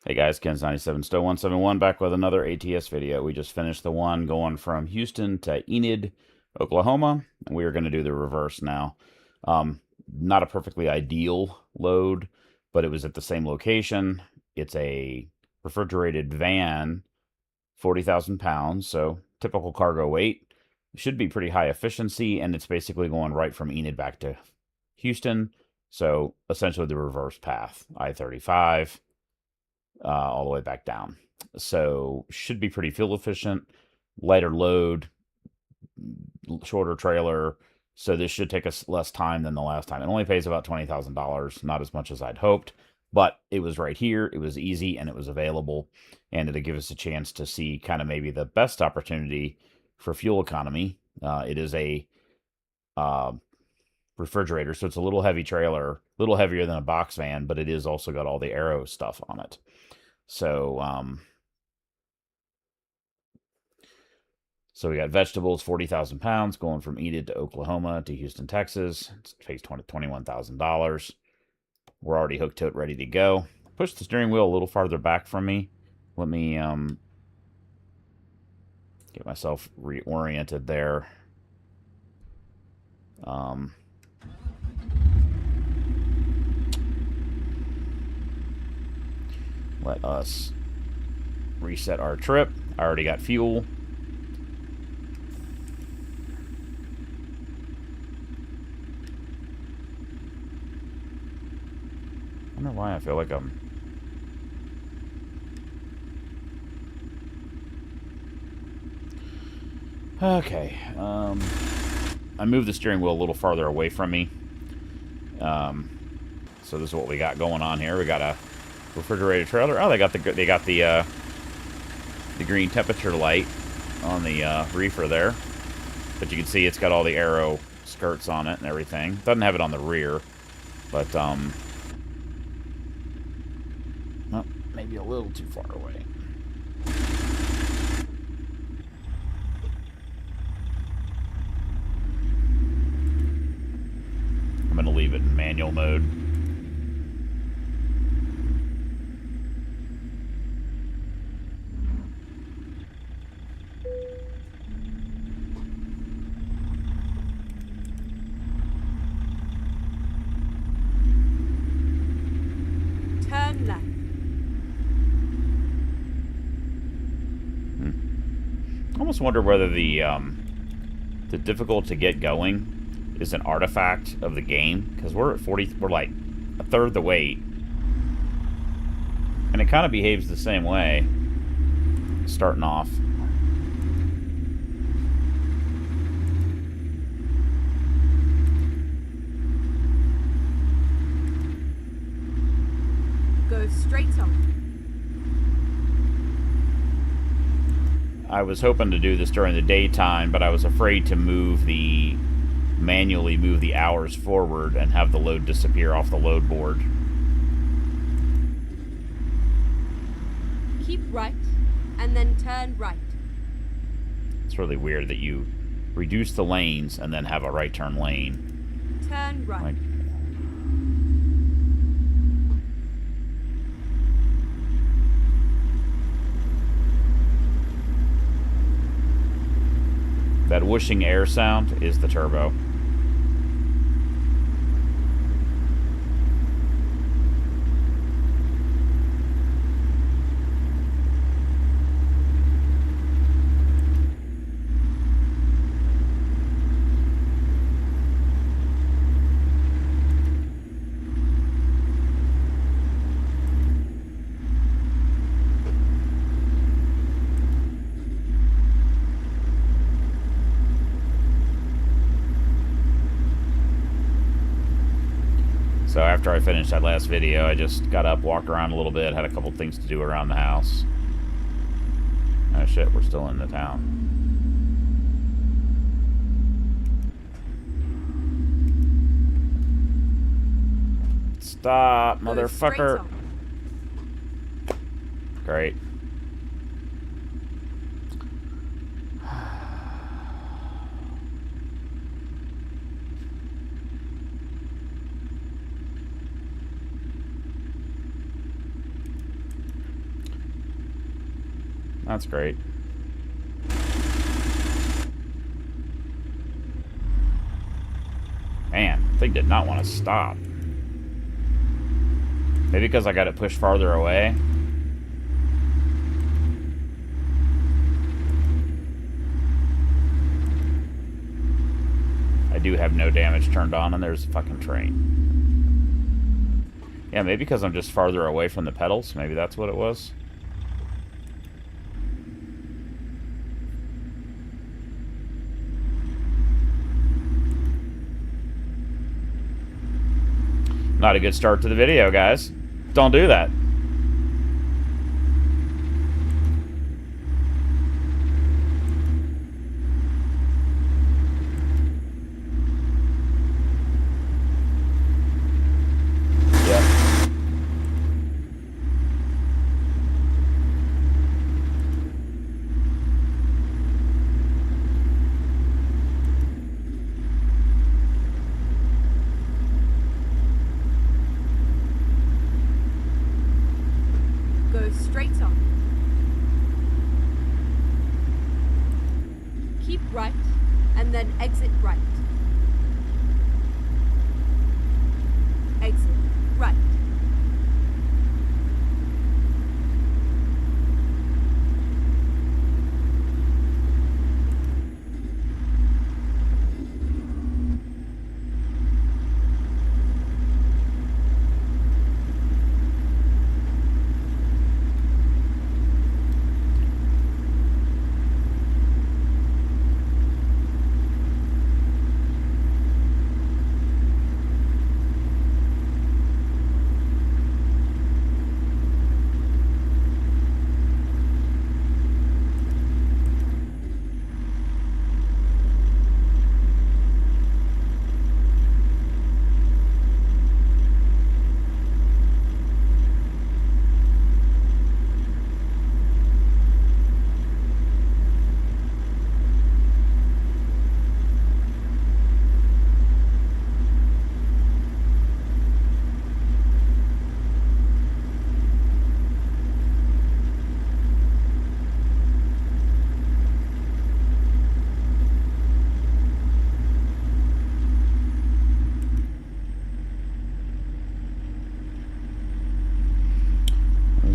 Hey guys, Ken's97 Stow 171 back with another ATS video. We just finished the one going from Houston to Enid, Oklahoma, and we are going to do the reverse now. Not a perfectly ideal load, but it was at the same location. It's a refrigerated van, 40,000 pounds, so typical cargo weight. Should be pretty high efficiency, and it's basically going right from Enid back to Houston. So essentially the reverse path, I-35. All the way back down. So should be pretty fuel efficient, lighter load, shorter trailer. So this should take us less time than the last time. It only pays about $20,000, not as much as I'd hoped, but it was right here. It was easy and it was available, and it'll give us a chance to see kind of maybe the best opportunity for fuel economy. It is a refrigerator, so it's a little heavy trailer, a little heavier than a box van, but it is also got all the aero stuff on it. So, so we got vegetables, 40,000 pounds, going from Enid to Oklahoma to Houston, Texas. It pays $21,000. We're already hooked to it, ready to go. Push the steering wheel a little farther back from me. Let me get myself reoriented there. Let us reset our trip. I already got fuel. I don't know why I feel like I'm... Okay. I moved the steering wheel a little farther away from me. So this is what we got going on here. We got a refrigerated trailer. Oh, they got the green temperature light on the reefer there. But you can see it's got all the aero skirts on it and everything. Doesn't have it on the rear, but well, maybe a little too far away. I'm going to leave it in manual mode. Turn left. I almost wonder whether the difficult to get going is an artifact of the game, because we're at 40, we're like a third the weight, and it kind of behaves the same way starting off. Go straight on. I was hoping to do this during the daytime, but I was afraid to manually move the hours forward and have the load disappear off the load board. Keep right, and then turn right. It's really weird that you reduce the lanes and then have a right turn lane. Turn right. Like, that whooshing air sound is the turbo. So after I finished that last video, I just got up, walked around a little bit, had a couple things to do around the house. Oh shit, we're still in the town. Stop, motherfucker. Great. That's great. Man, thing did not want to stop. Maybe because I got it pushed farther away. I do have no damage turned on, and there's a fucking train. Yeah, maybe because I'm just farther away from the pedals. Maybe that's what it was. Not a good start to the video, guys. Don't do that. Go straight on. Keep right, and then exit right. Exit right.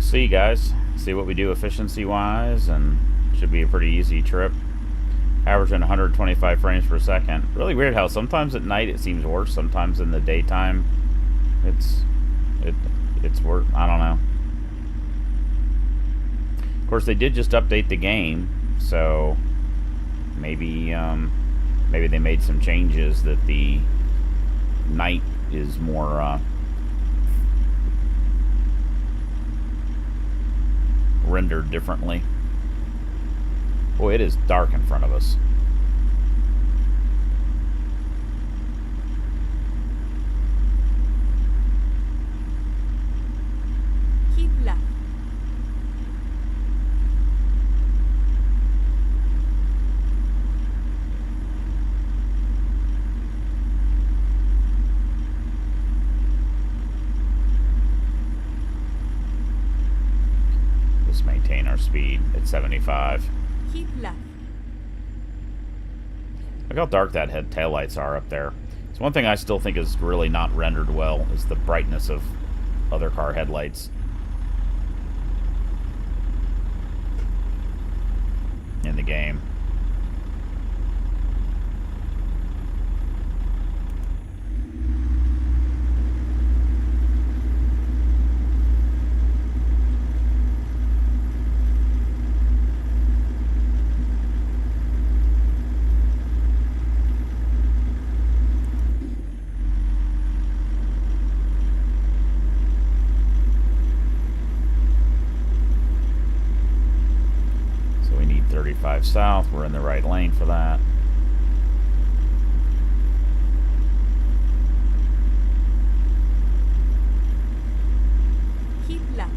See, guys. See what we do efficiency-wise, and should be a pretty easy trip. Averaging 125 frames per second. Really weird how sometimes at night it seems worse. Sometimes in the daytime, it's worse. I don't know. Of course, they did just update the game, so maybe maybe they made some changes that the night is more rendered differently. Boy, it is dark in front of us. Keep left. Just maintain our speed at 75. Keep left. Look how dark that head taillights are up there. It's one thing I still think is really not rendered well is the brightness of other car headlights in the game. So we need 35 south. We're in the right lane for that. Keep left.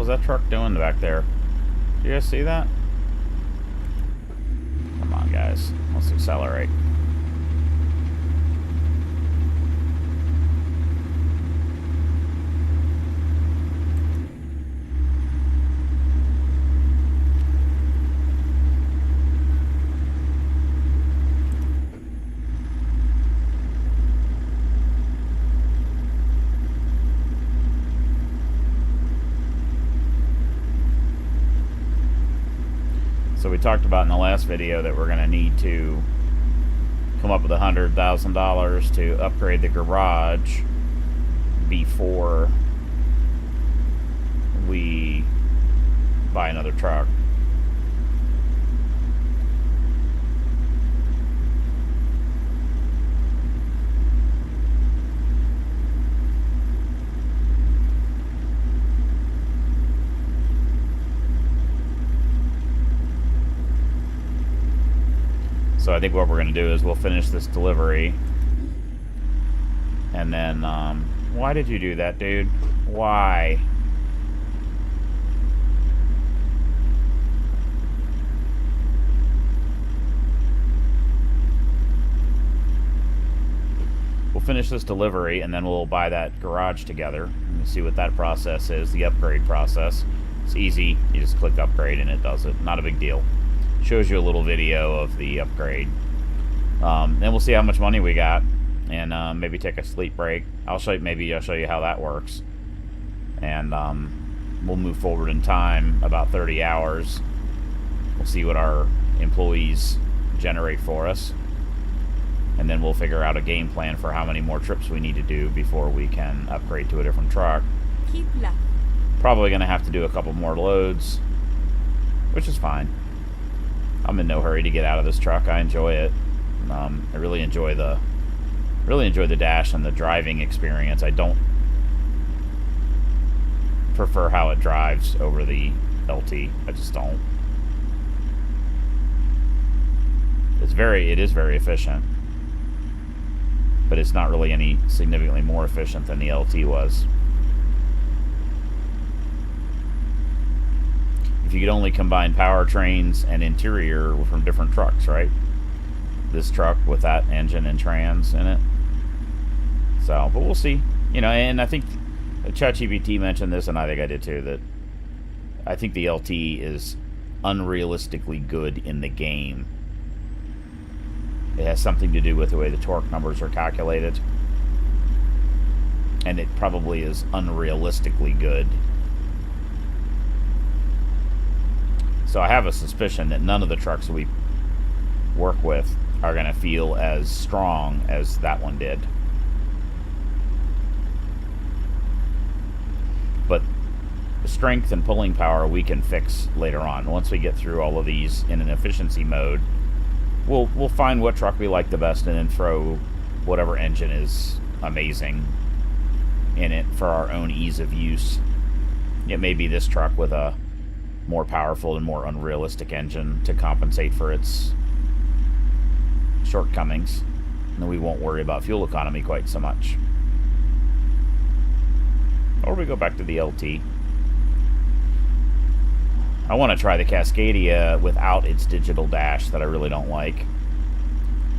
was that truck doing back there? Do you guys see that? Come on, guys. Let's accelerate. So we talked about in the last video that we're going to need to come up with $100,000 to upgrade the garage before we buy another truck. So I think what we're going to do is we'll finish this delivery. And then, why did you do that, dude? Why? We'll finish this delivery, and then we'll buy that garage together. And see what that process is, the upgrade process. It's easy. You just click upgrade, and it does it. Not a big deal. Shows you a little video of the upgrade. Then we'll see how much money we got, and maybe take a sleep break. Maybe I'll show you how that works, and we'll move forward in time about 30 hours. We'll see what our employees generate for us, and then we'll figure out a game plan for how many more trips we need to do before we can upgrade to a different truck. Keep left. Probably going to have to do a couple more loads, which is fine. I'm in no hurry to get out of this truck. I enjoy it. I really enjoy the dash and the driving experience. I don't prefer how it drives over the LT. I just don't. It is very efficient, but it's not really any significantly more efficient than the LT was. If you could only combine powertrains and interior from different trucks, right? This truck with that engine and trans in it. So, but we'll see. You know, and I think ChatGPT mentioned this, and I think I did too, that I think the LT is unrealistically good in the game. It has something to do with the way the torque numbers are calculated. And it probably is unrealistically good. So I have a suspicion that none of the trucks we work with are going to feel as strong as that one did. But strength and pulling power we can fix later on. Once we get through all of these in an efficiency mode, we'll find what truck we like the best and then throw whatever engine is amazing in it for our own ease of use. It may be this truck with a more powerful and more unrealistic engine to compensate for its shortcomings, and then we won't worry about fuel economy quite so much. Or we go back to the LT. I want to try the Cascadia without its digital dash that I really don't like.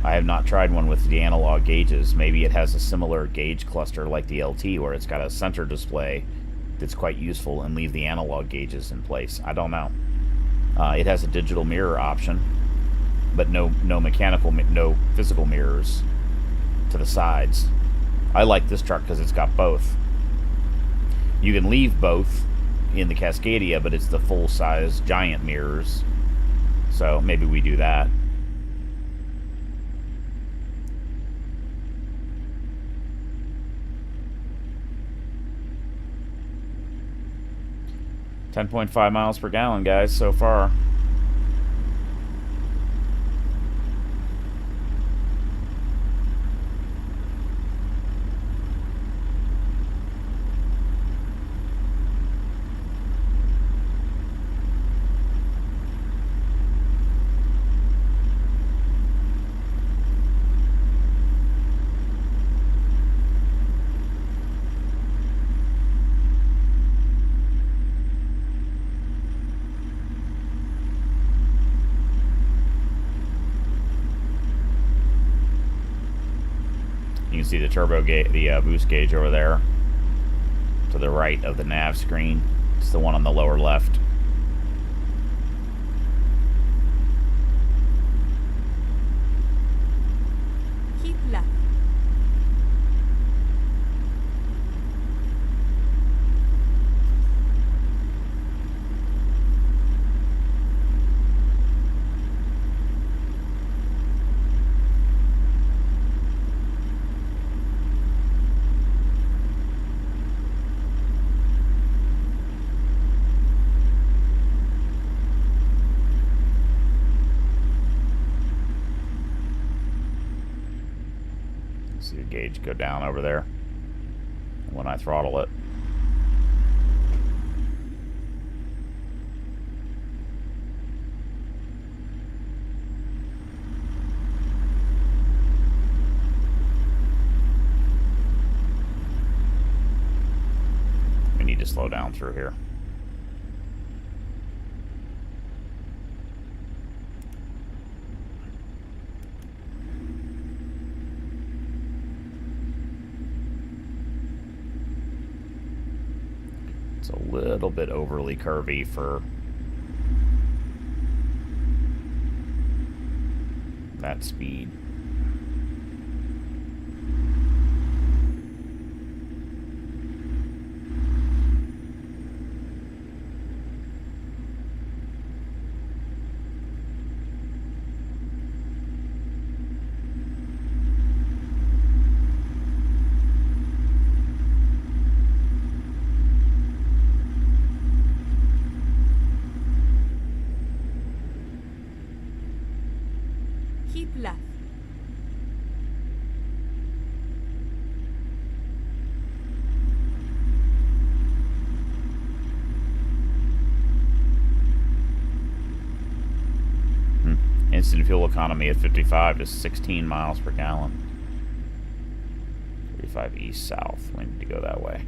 I have not tried one with the analog gauges. Maybe it has a similar gauge cluster like the LT where it's got a center display that's quite useful and leave the analog gauges in place. I don't know. It has a digital mirror option, but no physical mirrors to the sides. I like this truck because it's got both. You can leave both in the Cascadia, but it's the full-size giant mirrors. So maybe we do that. $10.5 miles per gallon, guys, so far. see the turbo gauge, the boost gauge over there to the right of the nav screen. It's the one on the lower left. Keep left. See the gauge go down over there when I throttle it. We need to slow down through here. It's a little bit overly curvy for that speed. Keep left. Instant fuel economy at 55 to 16 miles per gallon. 35 east south. We need to go that way.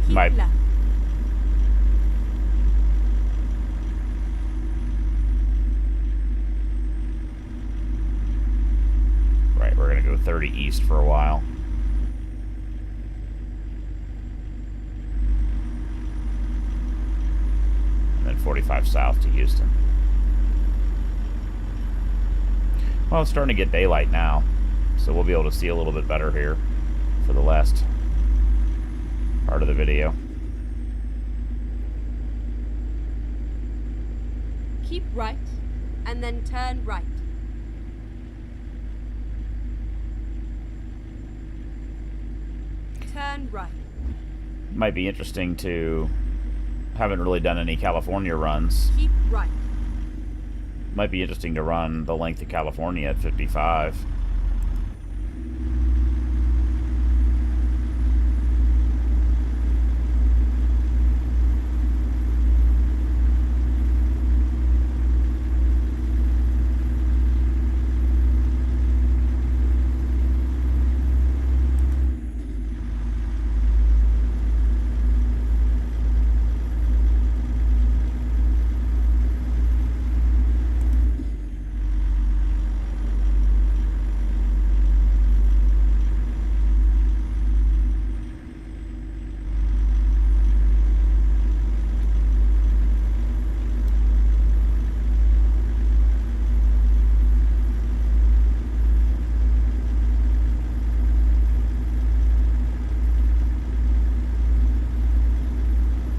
Keep Might- left. Right, we're gonna go 30 east for a while. And then 45 south to Houston. Well, it's starting to get daylight now, so we'll be able to see a little bit better here for the last part of the video. Keep right, and then turn right. Turn right. Might be interesting to... Haven't really done any California runs. Keep right. Might be interesting to run the length of California at 55.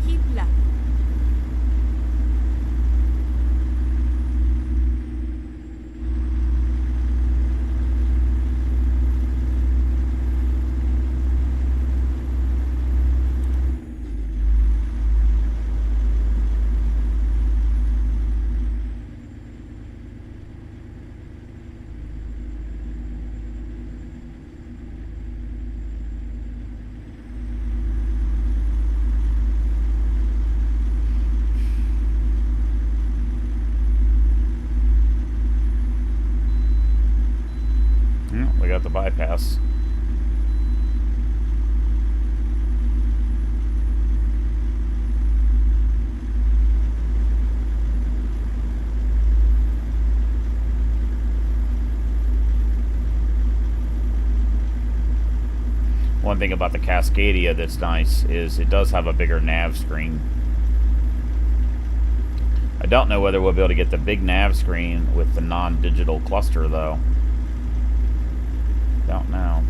Keep left. Yeah, we got the bypass. One thing about the Cascadia that's nice is it does have a bigger nav screen. I don't know whether we'll be able to get the big nav screen with the non-digital cluster, though. Don't know.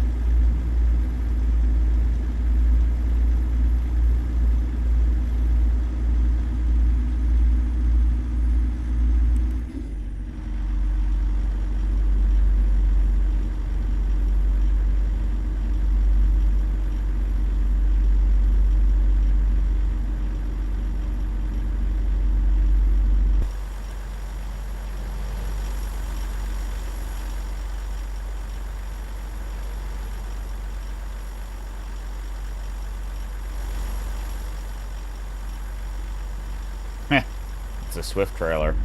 It's a Swift trailer.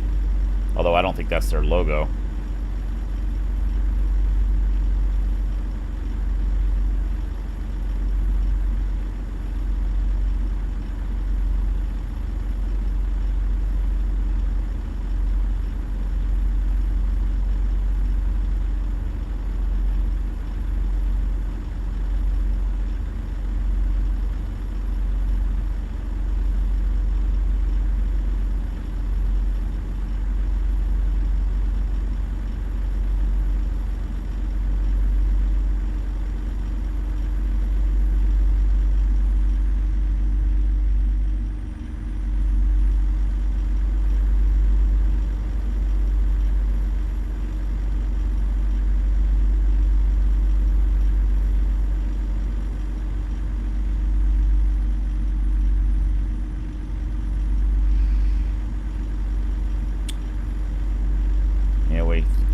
Although I don't think that's their logo.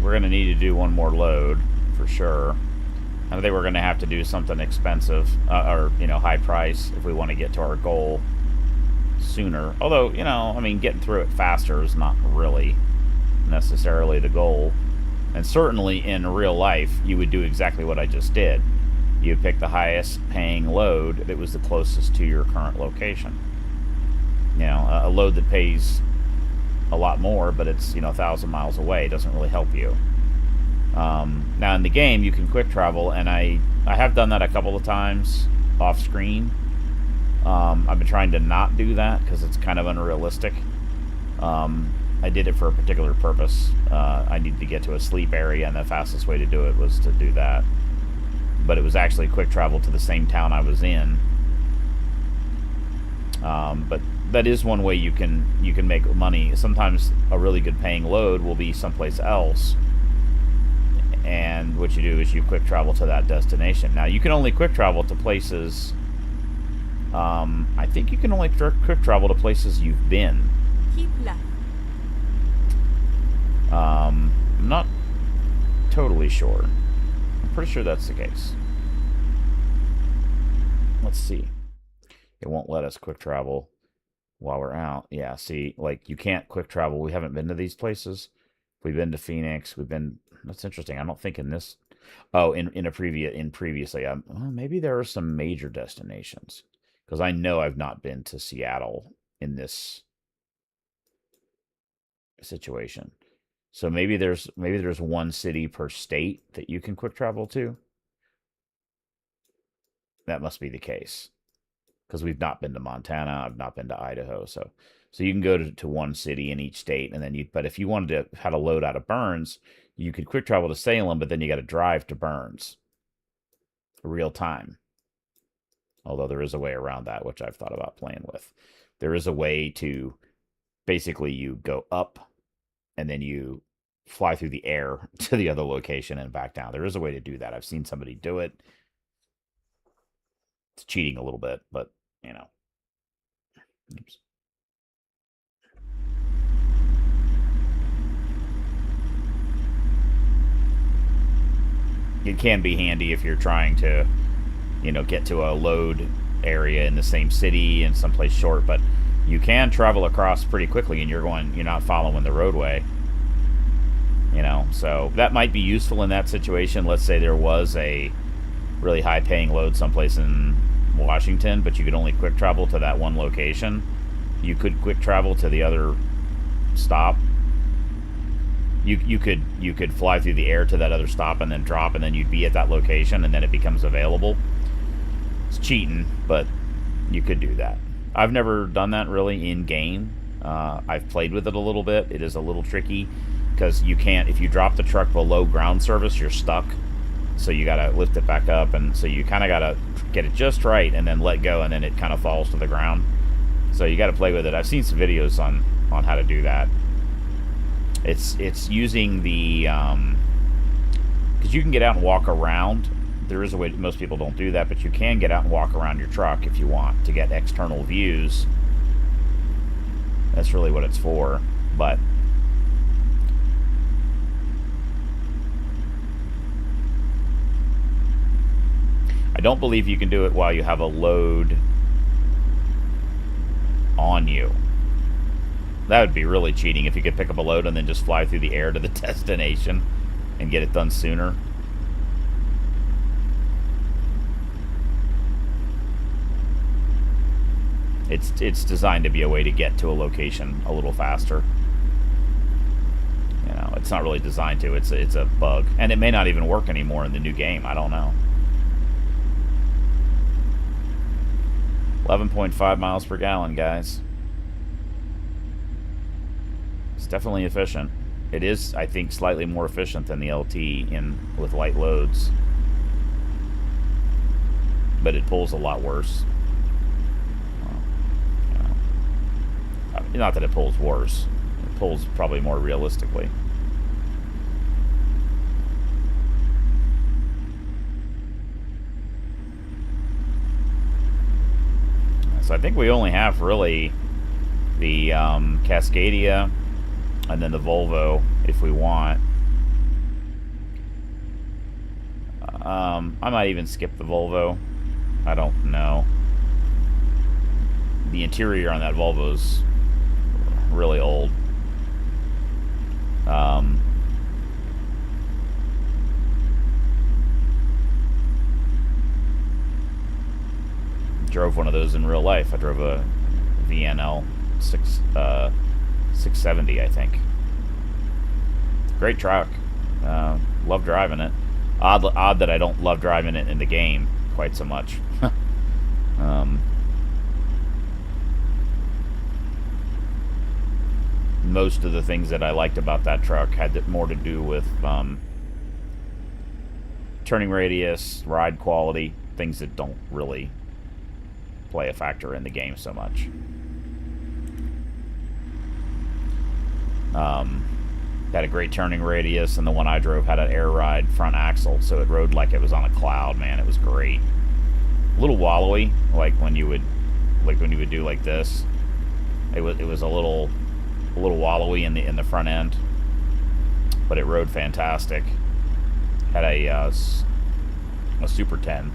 We're going to need to do one more load, for sure. I think we're going to have to do something expensive, or, you know, high price if we want to get to our goal sooner. Although, you know, I mean, getting through it faster is not really necessarily the goal. And certainly in real life, you would do exactly what I just did. You would pick the highest paying load that was the closest to your current location. You know, a load that pays a lot more, but it's, you know, 1,000 miles away, doesn't really help you. Now in the game you can quick travel, and I have done that a couple of times off screen. I've been trying to not do that because it's kind of unrealistic. I did it for a particular purpose. I needed to get to a sleep area, and the fastest way to do it was to do that. But it was actually quick travel to the same town I was in. But that is one way you can make money. Sometimes a really good paying load will be someplace else, and what you do is you quick travel to that destination. Now you can only quick travel to places. I think you can only quick travel to places you've been. Keep left. I'm not totally sure. I'm pretty sure that's the case. Let's see. It won't let us quick travel while we're out. Yeah, see, like, you can't quick travel. We haven't been to these places. We've been to Phoenix. We've been... That's interesting. I don't think in this... Oh, previously. Well, maybe there are some major destinations. Because I know I've not been to Seattle in this situation. So maybe there's one city per state that you can quick travel to. That must be the case. Because we've not been to Montana, I've not been to Idaho, so you can go to one city in each state, and then but if you wanted to had a load out of Burns, you could quick travel to Salem, but then you got to drive to Burns, real time. Although there is a way around that, which I've thought about playing with. There is a way to basically you go up, and then you fly through the air to the other location and back down. There is a way to do that. I've seen somebody do it. It's cheating a little bit, but, you know. Oops. It can be handy if you're trying to, you know, get to a load area in the same city and someplace short, but you can travel across pretty quickly, and you're not following the roadway. You know, so that might be useful in that situation. Let's say there was a really high-paying load someplace in Washington, but you could only quick travel to that one location. You could quick travel to the other stop. You could fly through the air to that other stop and then drop, and then you'd be at that location, and then it becomes available. It's cheating, but you could do that. I've never done that really in game. I've played with it a little bit. It is a little tricky because you can't, if you drop the truck below ground surface, you're stuck. So you gotta lift it back up, and so you kind of gotta get it just right and then let go, and then it kind of falls to the ground. So you gotta play with it. I've seen some videos on how to do that. It's using the because you can get out and walk around. There is a way. Most people don't do that, but you can get out and walk around your truck if you want to get external views. That's really what it's for. But I don't believe you can do it while you have a load on you. That would be really cheating if you could pick up a load and then just fly through the air to the destination and get it done sooner. It's designed to be a way to get to a location a little faster. You know, it's not really designed to. It's a bug, and it may not even work anymore in the new game. I don't know. 11.5 miles per gallon, guys. It's definitely efficient. It is, I think, slightly more efficient than the LT with light loads, but it pulls a lot worse. Not that it pulls worse. It pulls probably more realistically. So I think we only have really the Cascadia and then the Volvo if we want. I might even skip the Volvo. I don't know. The interior on that Volvo's really old. Drove one of those in real life. I drove a VNL 670, I think. Great truck. Love driving it. Odd that I don't love driving it in the game quite so much. Most of the things that I liked about that truck had more to do with turning radius, ride quality, things that don't really play a factor in the game so much. Had a great turning radius, and the one I drove had an air ride front axle, so it rode like it was on a cloud. Man, it was great. A little wallowy, like when you would do like this. It was a little wallowy in the front end, but it rode fantastic. Had a Super 10.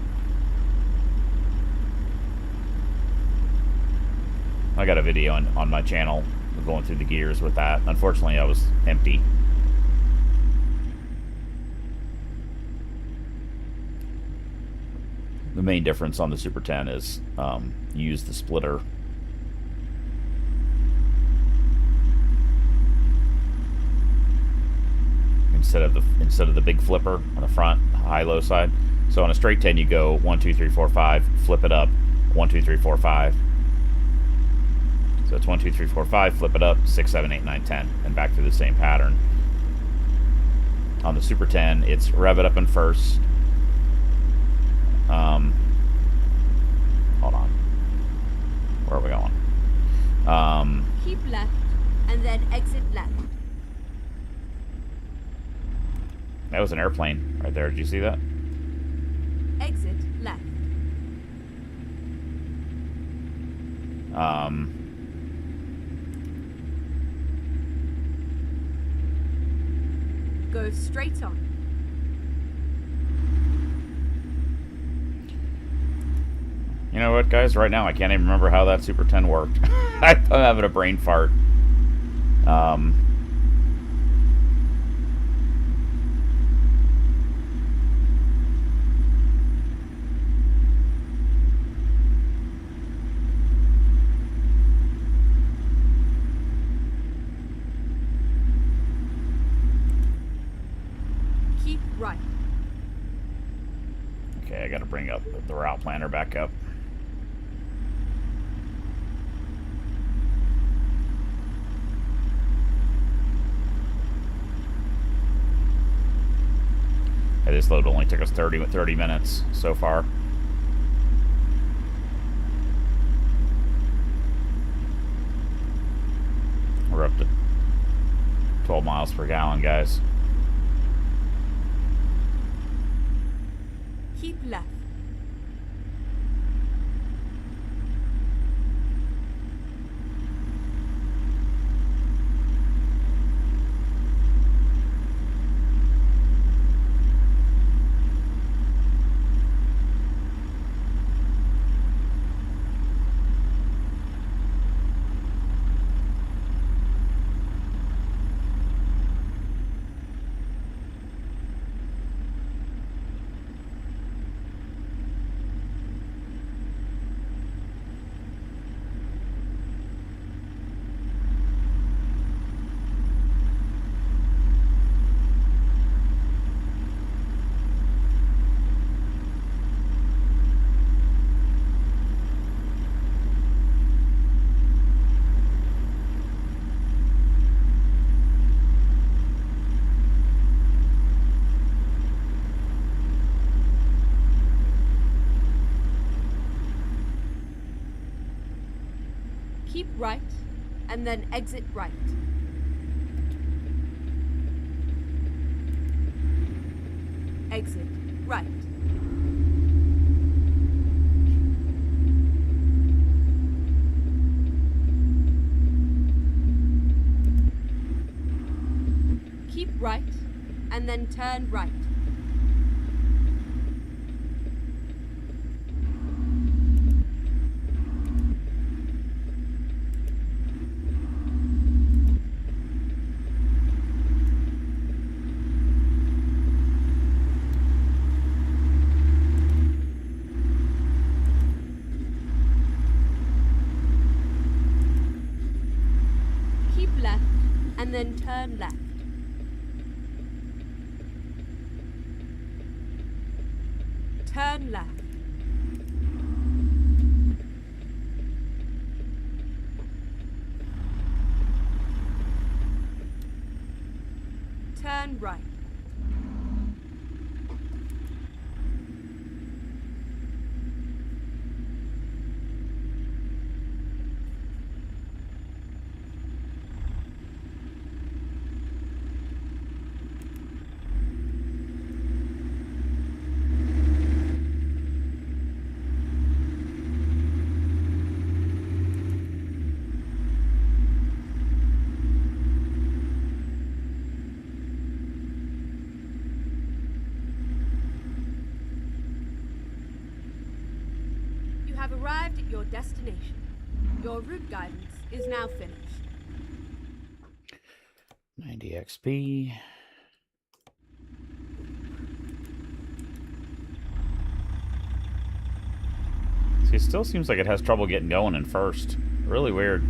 I got a video on my channel going through the gears with that. Unfortunately, I was empty. The main difference on the Super 10 is you use the splitter. Instead of the big flipper on the front, high-low side. So on a straight 10, you go 1, 2, 3, 4, 5, flip it up, 1, 2, 3, 4, 5. So it's 1, 2, 3, 4, 5, flip it up, 6, 7, 8, 9, 10, and back through the same pattern. On the Super 10, it's rev it up in first. Hold on. Where are we going? Keep left, and then exit left. That was an airplane right there. Did you see that? Exit left. Go straight on. You know what, guys? Right now, I can't even remember how that Super 10 worked. I'm having a brain fart. Keep right. Okay, I gotta bring up the route planner back up. Hey, this load only took us 30 minutes so far. We're up to 12 miles per gallon, guys. Keep left. Keep right, and then exit right. Exit right. Keep right, and then turn right. Keep left, and then turn left. Turn left. Turn right. You have arrived at your destination. Your route guidance is now finished. 90 XP. See, it still seems like it has trouble getting going in first. Really weird.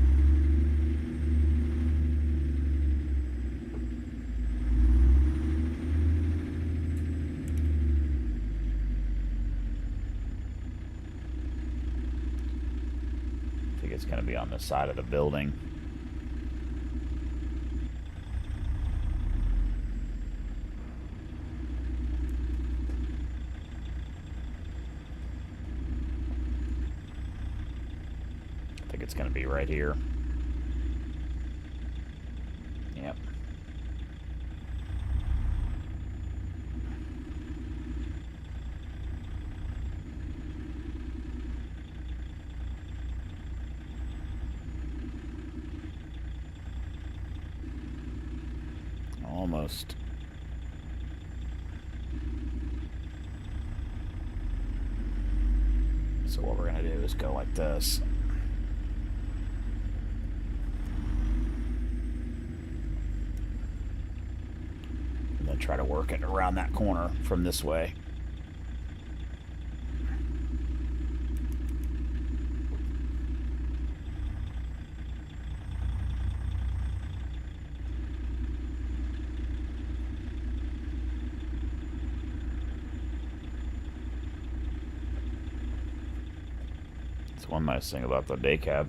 I think it's going to be on the side of the building. I think it's going to be right here. Yep. Almost. So what we're going to do is go like this. And then try to work it around that corner from this way. That's one nice thing about the day cab.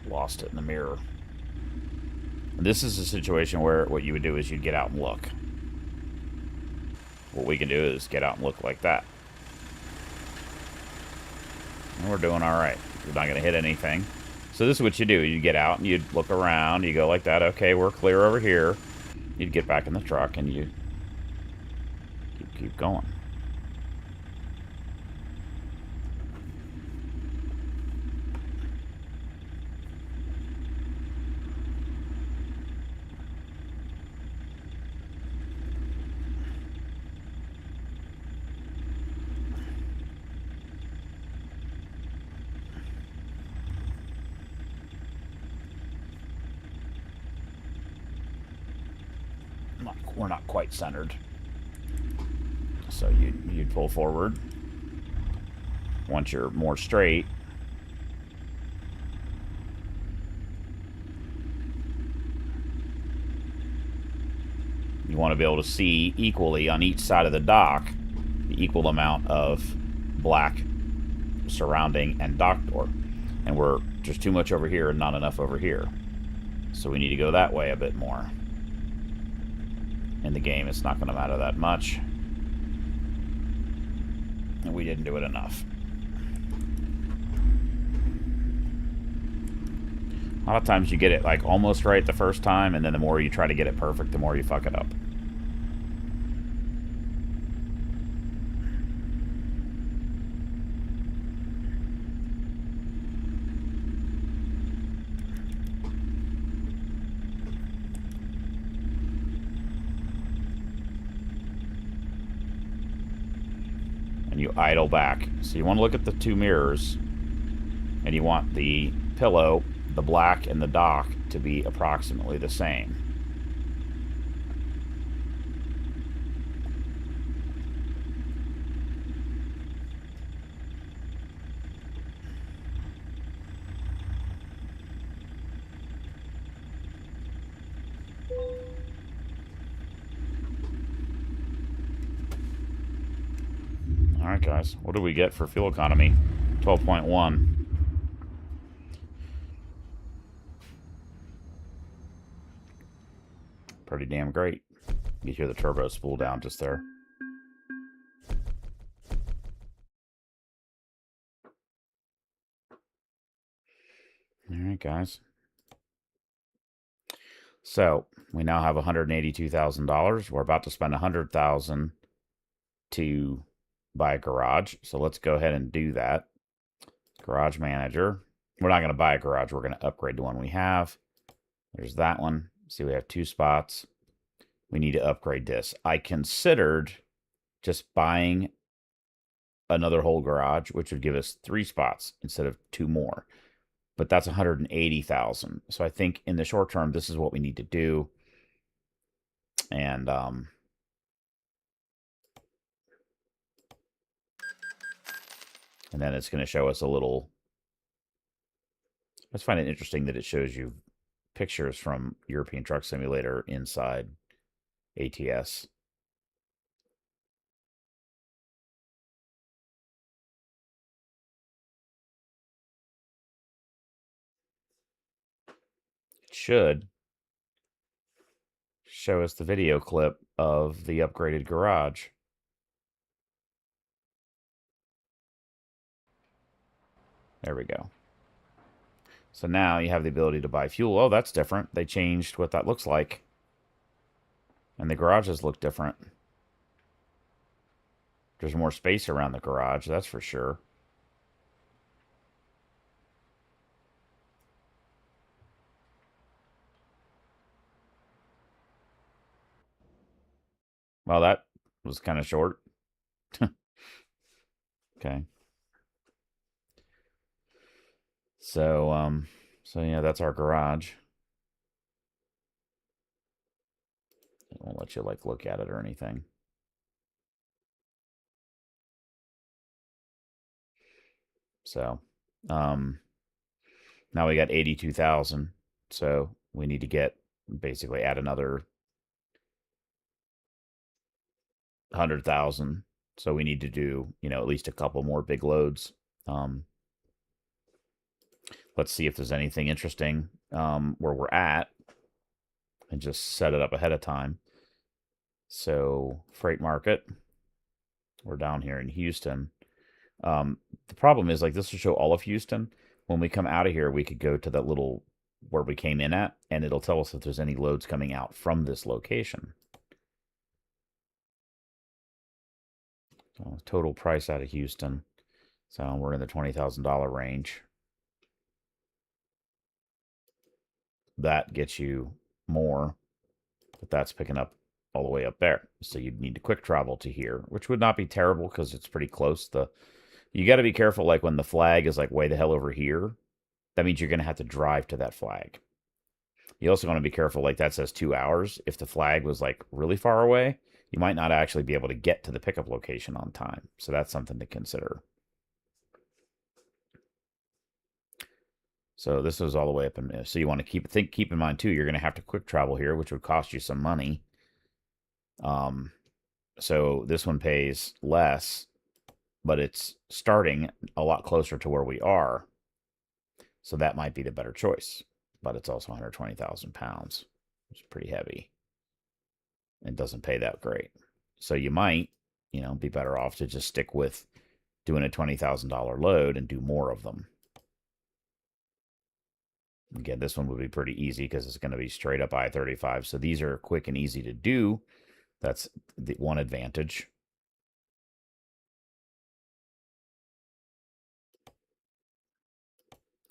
Lost it in the mirror. This is a situation where what you would do is you'd get out and look. What we can do is get out and look like that. And we're doing all right. We're not going to hit anything. So this is what you do. You get out and you'd look around. You go like that. Okay, we're clear over here. You'd get back in the truck and you keep going. We're not quite centered. So you'd pull forward. Once you're more straight, you want to be able to see equally on each side of the dock the equal amount of black surrounding and dock door. And we're just too much over here and not enough over here. So we need to go that way a bit more. In the game, it's not going to matter that much. And we didn't do it enough. A lot of times you get it like almost right the first time, and then the more you try to get it perfect, the more you fuck it up. You idle back. So you want to look at the two mirrors, and you want the pillow, the black, and the dock to be approximately the same. Alright, guys. What do we get for fuel economy? 12.1. Pretty damn great. You hear the turbo spool down just there. Alright, guys. So, we now have $182,000. We're about to spend $100,000 to buy a garage. So let's go ahead and do that. Garage manager. We're not going to buy a garage. We're going to upgrade the one we have. There's that one. See, we have 2 spots. We need to upgrade this. I considered just buying another whole garage, which would give us 3 spots instead of 2 more. But that's $180,000. So I think in the short term, this is what we need to do. And then it's going to show us a little. I just find it interesting that it shows you pictures from European Truck Simulator inside ATS. It should show us the video clip of the upgraded garage. There we go. So now you have the ability to buy fuel. Oh, that's different. They changed what that looks like. And the garages look different. There's more space around the garage, that's for sure. Well, that was kind of short. Okay. So, so yeah, that's our garage. It won't let you, like, look at it or anything. So, now we got 82,000. So we need to basically add another 100,000. So we need to do, at least a couple more big loads. Let's see if there's anything interesting where we're at and just set it up ahead of time. So freight market, we're down here in Houston. The problem is, like, this will show all of Houston. When we come out of here, we could go to that little where we came in at, and it'll tell us if there's any loads coming out from this location. So total price out of Houston. So we're in the $20,000 range. That gets you more, but that's picking up all the way up there. So you'd need to quick travel to here, which would not be terrible because it's pretty close. You got to be careful, like when the flag is like way the hell over here, that means you're going to have to drive to that flag. You also want to be careful, like that says 2 hours. If the flag was like really far away, you might not actually be able to get to the pickup location on time. So that's something to consider. So this is all the way up in. So you want to keep in mind too, you're going to have to quick travel here, which would cost you some money. So this one pays less, but it's starting a lot closer to where we are. So that might be the better choice. But it's also 120,000 pounds, which is pretty heavy. It doesn't pay that great. So you might, be better off to just stick with doing a $20,000 load and do more of them. Again, this one would be pretty easy because it's going to be straight up I-35. So these are quick and easy to do. That's the one advantage.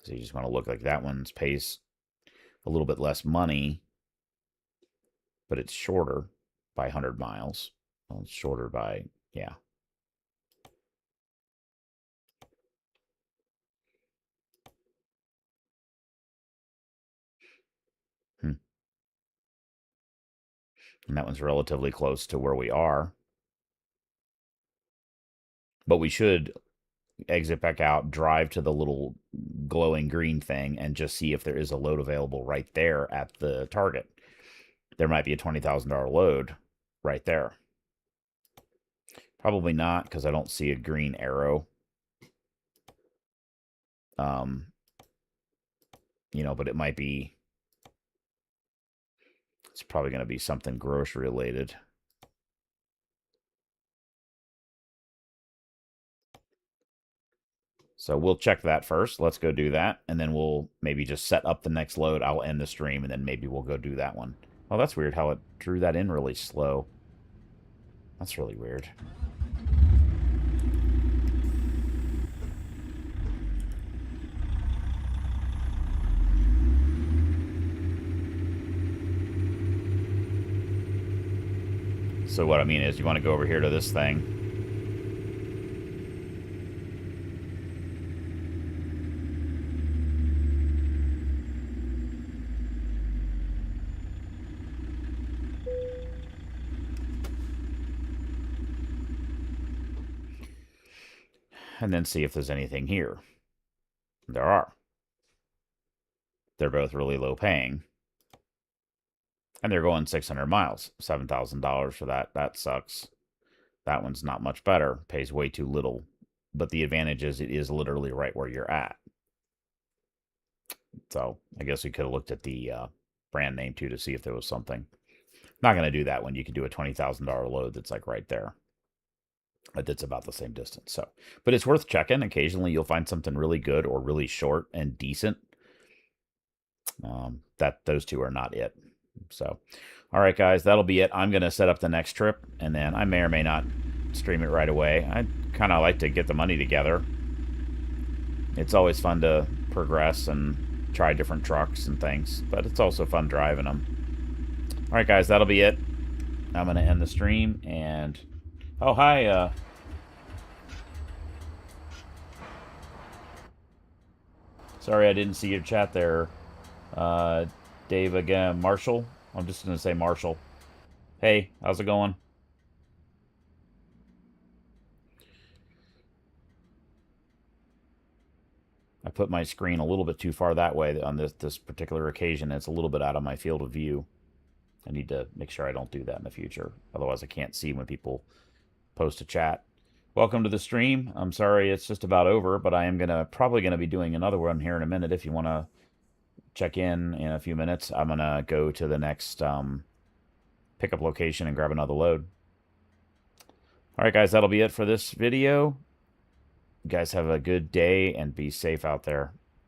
So you just want to look like that one's pays a little bit less money, but it's shorter by 100 miles. Well, it's shorter by, yeah. And that one's relatively close to where we are. But we should exit back out, drive to the little glowing green thing, and just see if there is a load available right there at the target. There might be a $20,000 load right there. Probably not, because I don't see a green arrow. But it might be. It's probably going to be something grocery related. So we'll check that first. Let's go do that. And then we'll maybe just set up the next load. I'll end the stream, and then maybe we'll go do that one. Oh, that's weird how it drew that in really slow. That's really weird. So what I mean is, you want to go over here to this thing. And then see if there's anything here. There are. They're both really low paying. And they're going 600 miles. $7,000 for that. That sucks. That one's not much better. Pays way too little. But the advantage is it is literally right where you're at. So I guess we could have looked at the brand name too to see if there was something. Not going to do that one. You can do a $20,000 load that's like right there. But it's about the same distance. So, but it's worth checking. Occasionally you'll find something really good or really short and decent. Those two are not it. So, all right, guys, that'll be it. I'm going to set up the next trip, and then I may or may not stream it right away. I kind of like to get the money together. It's always fun to progress and try different trucks and things, but it's also fun driving them. All right, guys, that'll be it. I'm going to end the stream, and... Oh, hi, Sorry I didn't see your chat there, Dave, again, Marshall. I'm just going to say Marshall. Hey, how's it going? put my screen a little bit too far that way on this particular occasion. It's a little bit out of my field of view. I need to make sure I don't do that in the future. Otherwise, I can't see when people post a chat. Welcome to the stream. I'm sorry it's just about over, but I am probably gonna be doing another one here in a minute. If you want to check in a few minutes, I'm gonna go to the next pickup location and grab another load. All right, guys, that'll be it for this video. You guys have a good day and be safe out there.